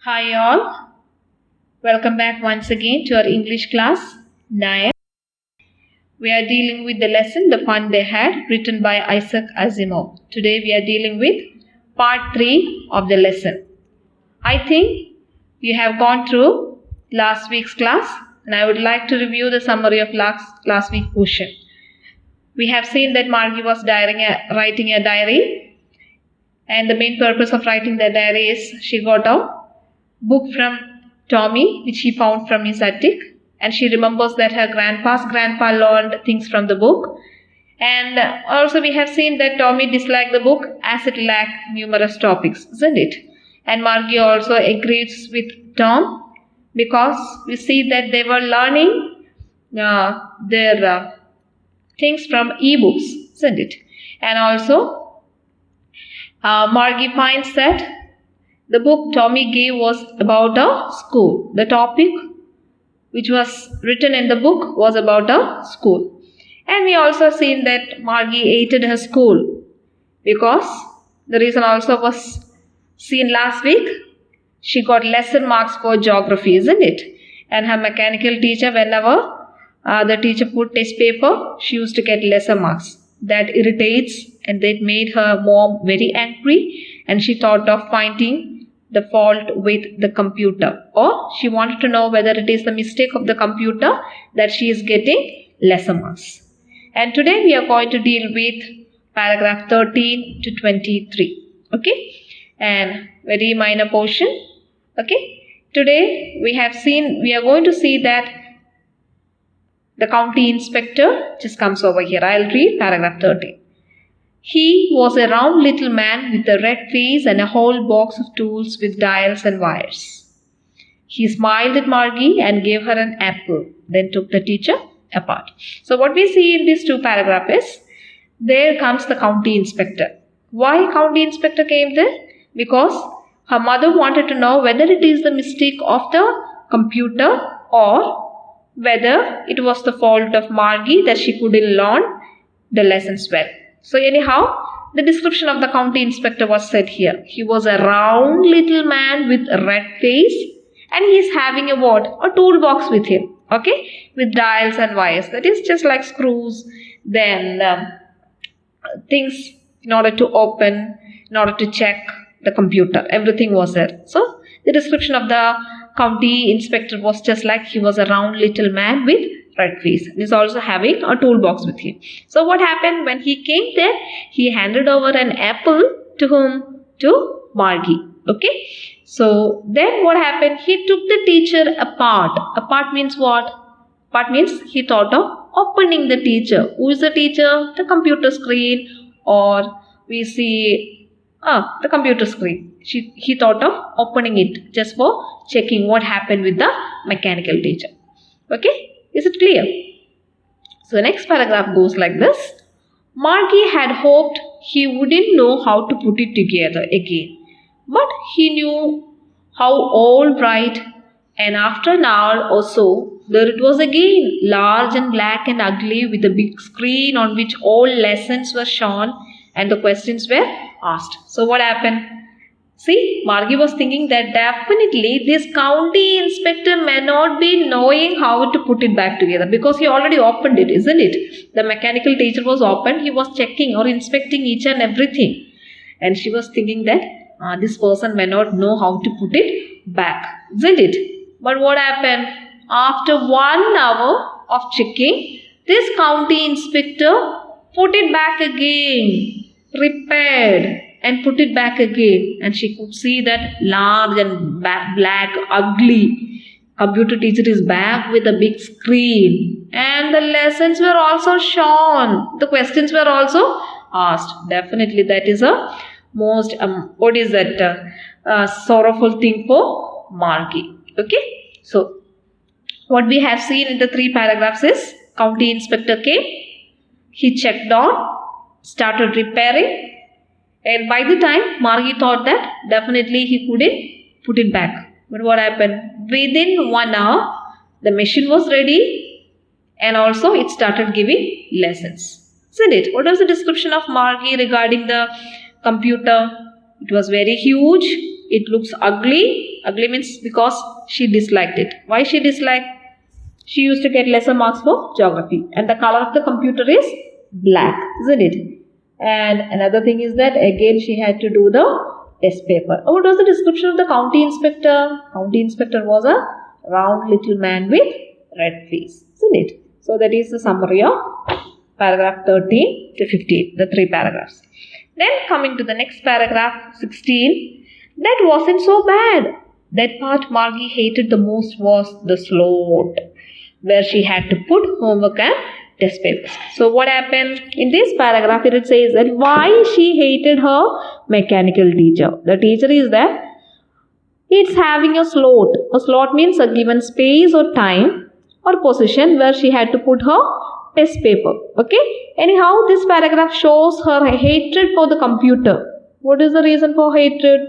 Hi all, welcome back once again to our English class 9. We are dealing with the lesson The Fun They Had, written by Asimov. Today we are dealing with part 3 of the lesson. I think you have gone through last week's class and I would like to review the summary of last week's portion. We have seen that Margie was writing a diary, and the main purpose of writing the diary is she got a book from Tommy which he found from his attic, and she remembers that her grandpa learned things from the book. And also we have seen that Tommy disliked the book as it lacked numerous topics, isn't it? And Margie also agrees with Tom because we see that they were learning their things from ebooks, isn't it? And also Margie finds that the book Tommy gave was about a school. The topic which was written in the book was about a school. And we also seen that Margie hated her school because the reason also was seen last week. She got lesser marks for geography, isn't it? And her mechanical teacher, whenever the teacher put test paper, she used to get lesser marks. That irritates, and that made her mom very angry, and she thought of finding the fault with the computer, or she wanted to know whether it is the mistake of the computer that she is getting lesser marks. And today we are going to deal with paragraph 13 to 23. Okay, and very minor portion. Okay, today we are going to see that the county inspector just comes over here. I'll read paragraph 13. He was a round little man with a red face and a whole box of tools with dials and wires. He smiled at Margie and gave her an apple, then took the teacher apart. So what we see in these two paragraphs is, there comes the county inspector. Why county inspector came there? Because her mother wanted to know whether it is the mistake of the computer or whether it was the fault of Margie that she couldn't learn the lessons well. So anyhow, the description of the county inspector was said here. He was a round little man with a red face, and he is having a what? A toolbox with him, okay? With dials and wires. That is just like screws, then things in order to open, in order to check the computer. Everything was there. So the description of the county inspector was just like he was a round little man with red face. He is also having a toolbox with him. So what happened when he came there? He handed over an apple to whom? To Margie. Okay. So then what happened? He took the teacher apart. Apart means what? Apart means he thought of opening the teacher. Who is the teacher? The computer screen, or we see the computer screen. He thought of opening it just for checking what happened with the mechanical teacher. Okay. Is it clear? So the next paragraph goes like this. Margie had hoped he wouldn't know how to put it together again, but he knew how all right, and after an hour or so, there it was again, large and black and ugly, with a big screen on which all lessons were shown and the questions were asked. So what happened? See, Margie was thinking that definitely this county inspector may not be knowing how to put it back together, because he already opened it, isn't it? The mechanical teacher was opened, he was checking or inspecting each and everything. And she was thinking that this person may not know how to put it back, isn't it? But what happened? After 1 hour of checking, this county inspector put it back again, repaired, and put it back again, and she could see that large and black, ugly computer teacher is back with a big screen, and the lessons were also shown. The questions were also asked. Definitely, that is a most sorrowful thing for Margie. Okay, so what we have seen in the 3 paragraphs is county inspector came, he checked on, started repairing. And by the time Margie thought that definitely he couldn't put it back. But what happened? Within 1 hour, the machine was ready, and also it started giving lessons. Isn't it? What was the description of Margie regarding the computer? It was very huge. It looks ugly Ugly means because she disliked it. Why she disliked? She used to get lesser marks for geography. And the color of the computer is black, isn't it? And another thing is that again she had to do the test paper. What was the description of the county inspector? County inspector was a round little man with red face, isn't it? So that is the summary of paragraph 13 to 15, the 3 paragraphs. Then coming to the next paragraph, 16, that wasn't so bad. That part Margie hated the most was the slot, where she had to put homework and test papers. So what happened? In this paragraph it says that why she hated her mechanical teacher. The teacher is that it's having a slot. A slot means a given space or time or position where she had to put her test paper. Okay. Anyhow, this paragraph shows her hatred for the computer. What is the reason for hatred?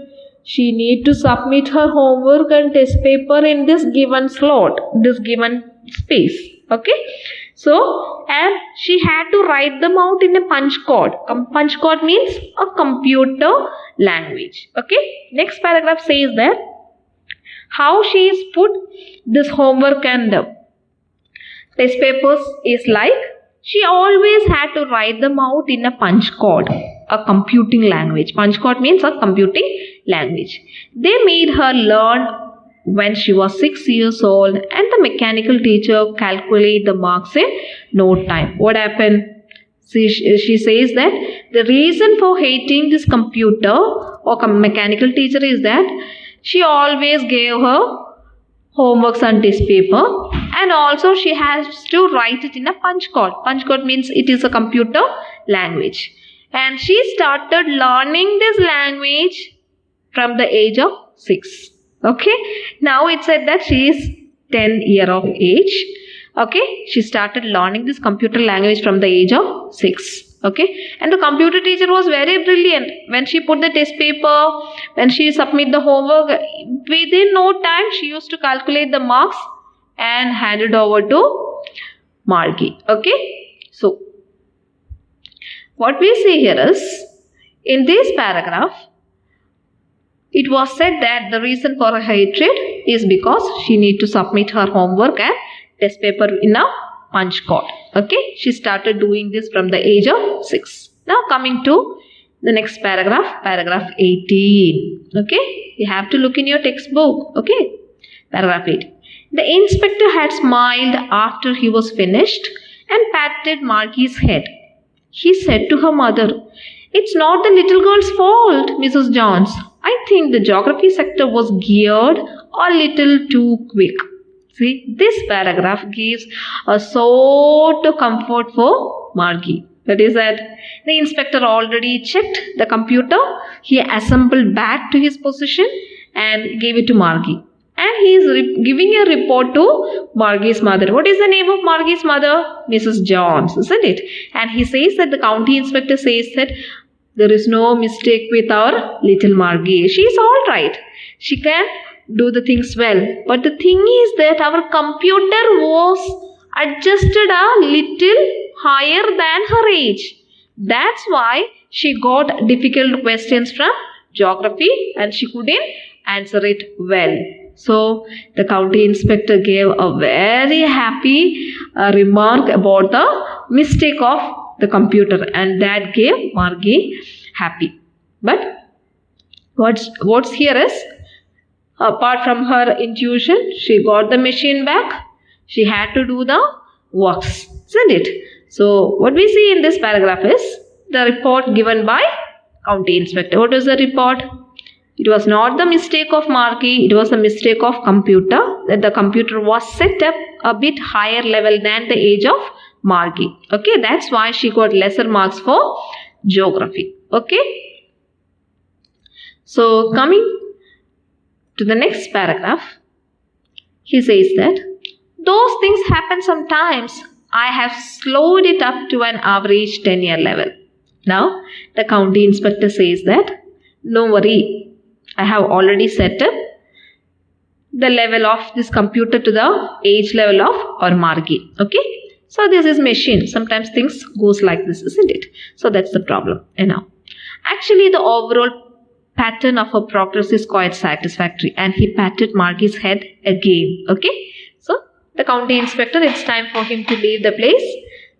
She need to submit her homework and test paper in this given slot, this given space. Okay. So, and she had to write them out in a punch code. Punch code means a computer language. Okay. Next paragraph says that how she is put this homework and test papers is like she always had to write them out in a punch code, a computing language. Punch code means a computing language. They made her learn when she was 6 years old, and the mechanical teacher calculated the marks in no time. What happened? She says that the reason for hating this computer or mechanical teacher is that she always gave her homeworks and test paper, and also she has to write it in a punch code. Punch code means it is a computer language, and she started learning this language from the age of 6. Okay, now it said that she is 10 years of age. Okay, she started learning this computer language from the age of 6. Okay, and the computer teacher was very brilliant. When she put the test paper, when she submit the homework, within no time she used to calculate the marks and hand it over to Margie. Okay, so what we see here is, in this paragraph, it was said that the reason for her hatred is because she need to submit her homework and test paper in a punch code. Okay, she started doing this from the age of 6. Now coming to the next paragraph, paragraph 18. Okay, you have to look in your textbook. Okay, paragraph 18. The inspector had smiled after he was finished and patted Margie's head. He said to her mother, "It's not the little girl's fault, Mrs. Jones. I think the geography sector was geared a little too quick." See, this paragraph gives a sort of comfort for Margie. That is that the inspector already checked the computer. He assembled back to his position and gave it to Margie. And he is giving a report to Margie's mother. What is the name of Margie's mother? Mrs. Jones, isn't it? And he says that the county inspector says that there is no mistake with our little Margie. She is all right. She can do the things well. But the thing is that our computer was adjusted a little higher than her age. That's why she got difficult questions from geography and she couldn't answer it well. So the county inspector gave a very happy remark about the mistake of the computer, and that gave Margie happy. But what's here is, apart from her intuition, she got the machine back. She had to do the works, isn't it? So what we see in this paragraph is the report given by county inspector. What was the report? It was not the mistake of Margie, it was the mistake of computer, that the computer was set up a bit higher level than the age of Margie. Okay, that's why she got lesser marks for geography. Okay. So coming to the next paragraph, he says that those things happen sometimes. I have slowed it up to an average 10-year level. Now the county inspector says that no worry, I have already set up the level of this computer to the age level of our Margie. Okay. So this is machine. Sometimes things goes like this, isn't it? So that's the problem. And now, actually the overall pattern of her progress is quite satisfactory. And he patted Margie's head again. Okay. So the county inspector, it's time for him to leave the place.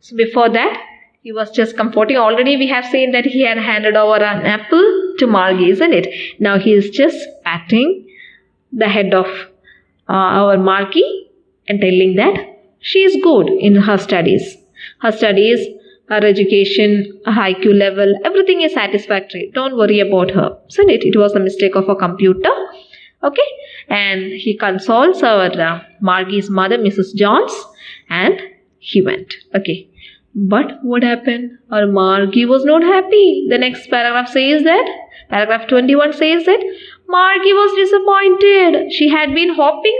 So before that, he was just comforting. Already we have seen that he had handed over an apple to Margie, isn't it? Now he is just patting the head of our Margie and telling that she is good in her studies. Her studies, her education, her IQ level, everything is satisfactory. Don't worry about her. Isn't it? It was a mistake of a computer. Okay. And he consoles our Margie's mother, Mrs. Jones, and he went. Okay. But what happened? Our Margie was not happy. The next paragraph says that, paragraph 21 says that Margie was disappointed. She had been hoping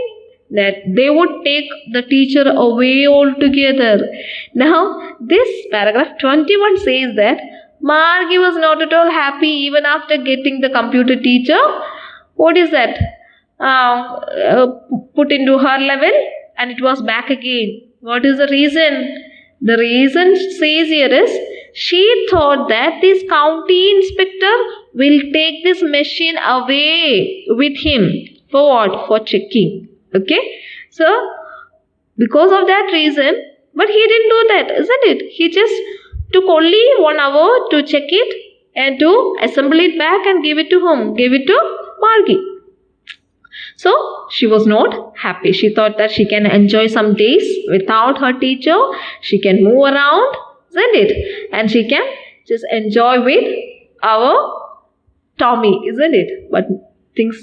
that they would take the teacher away altogether. Now, this paragraph 21 says that Margie was not at all happy even after getting the computer teacher. What is that? Put into her level, and it was back again. What is the reason? The reason says here is she thought that this county inspector will take this machine away with him. For what? For checking. Okay. So, because of that reason, but he didn't do that, isn't it? He just took only 1 hour to check it and to assemble it back and give it to whom? Gave it to Margie. So, she was not happy. She thought that she can enjoy some days without her teacher. She can move around, isn't it? And she can just enjoy with our Tommy, isn't it? But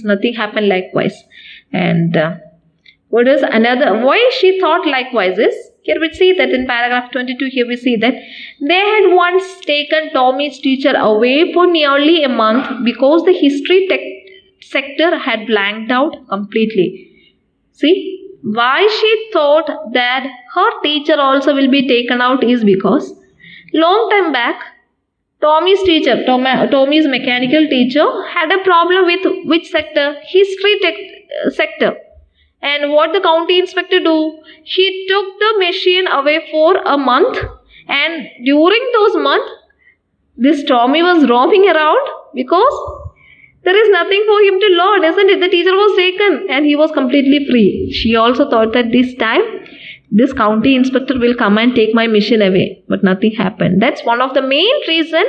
nothing happened likewise. And what is another? Why she thought likewise is, here we see that in paragraph 22, here we see that they had once taken Tommy's teacher away for nearly a month because the history sector had blanked out completely. See, why she thought that her teacher also will be taken out is because long time back, Tommy's Tommy's mechanical teacher had a problem with which sector? History sector. And what the county inspector do? He took the machine away for a month, and during those months, this Tommy was roaming around because there is nothing for him to learn, isn't it? The teacher was taken and he was completely free. She also thought that this time, this county inspector will come and take my machine away. But nothing happened. That's one of the main reason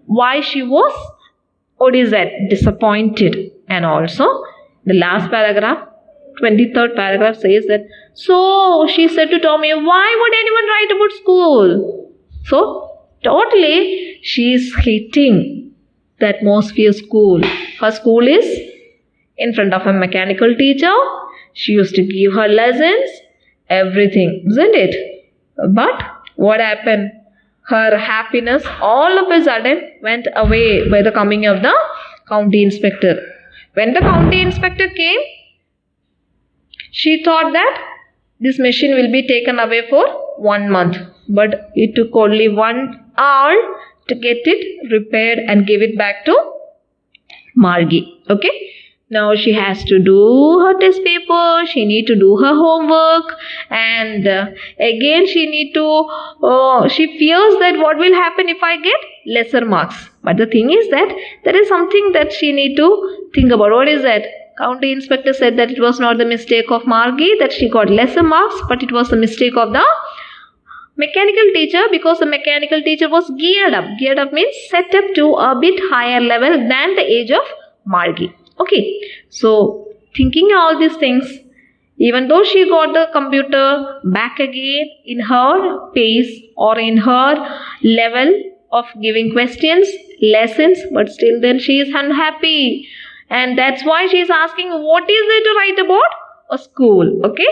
why she was, disappointed. And also, the last paragraph, 23rd paragraph says that, so she said to Tommy, why would anyone write about school? So, totally, she is hating the atmosphere school. Her school is in front of a mechanical teacher. She used to give her lessons, everything, isn't it? But what happened? Her happiness all of a sudden went away by the coming of the county inspector. When the county inspector came, she thought that this machine will be taken away for 1 month. But it took only 1 hour to get it repaired and give it back to Margie. Okay. Now she has to do her test paper, she need to do her homework, and again she fears that what will happen if I get lesser marks. But the thing is that there is something that she need to think about. What is that? County inspector said that it was not the mistake of Margie that she got lesser marks, but it was the mistake of the mechanical teacher, because the mechanical teacher was geared up. Geared up means set up to a bit higher level than the age of Margie. Okay, so thinking all these things, even though she got the computer back again in her pace or in her level of giving questions, lessons, but still then she is unhappy. And that's why she is asking, what is there to write about? A school. Okay.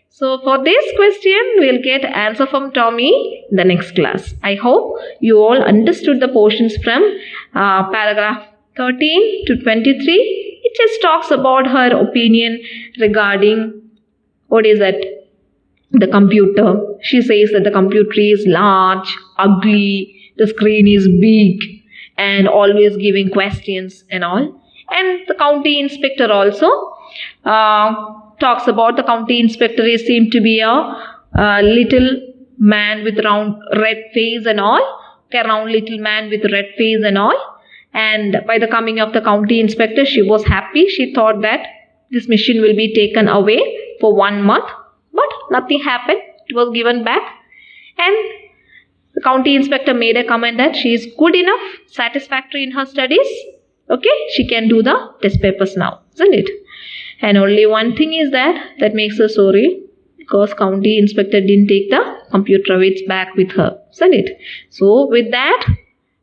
So for this question, we'll get answer from Tommy in the next class. I hope you all understood the portions from paragraph 13 to 23. It just talks about her opinion regarding the computer. She says that the computer is large, ugly, the screen is big, and always giving questions and all. And the county inspector also talks about the county inspector seemed to be a little man with round red face and all. A round little man with red face and all. And by the coming of the county inspector, she was happy. She thought that this machine will be taken away for 1 month, but nothing happened. It was given back. And the county inspector made a comment that she is good enough, satisfactory in her studies. Okay, she can do the test papers now, isn't it? And only one thing is that makes her sorry, because county inspector didn't take the computer weights back with her, isn't it? So with that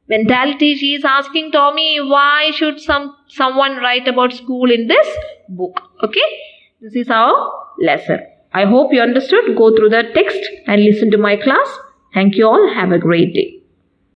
mentality, she is asking Tommy, why should someone write about school in this book? Okay, this is our lesson. I hope you understood. Go through the text and listen to my class. Thank you all. Have a great day.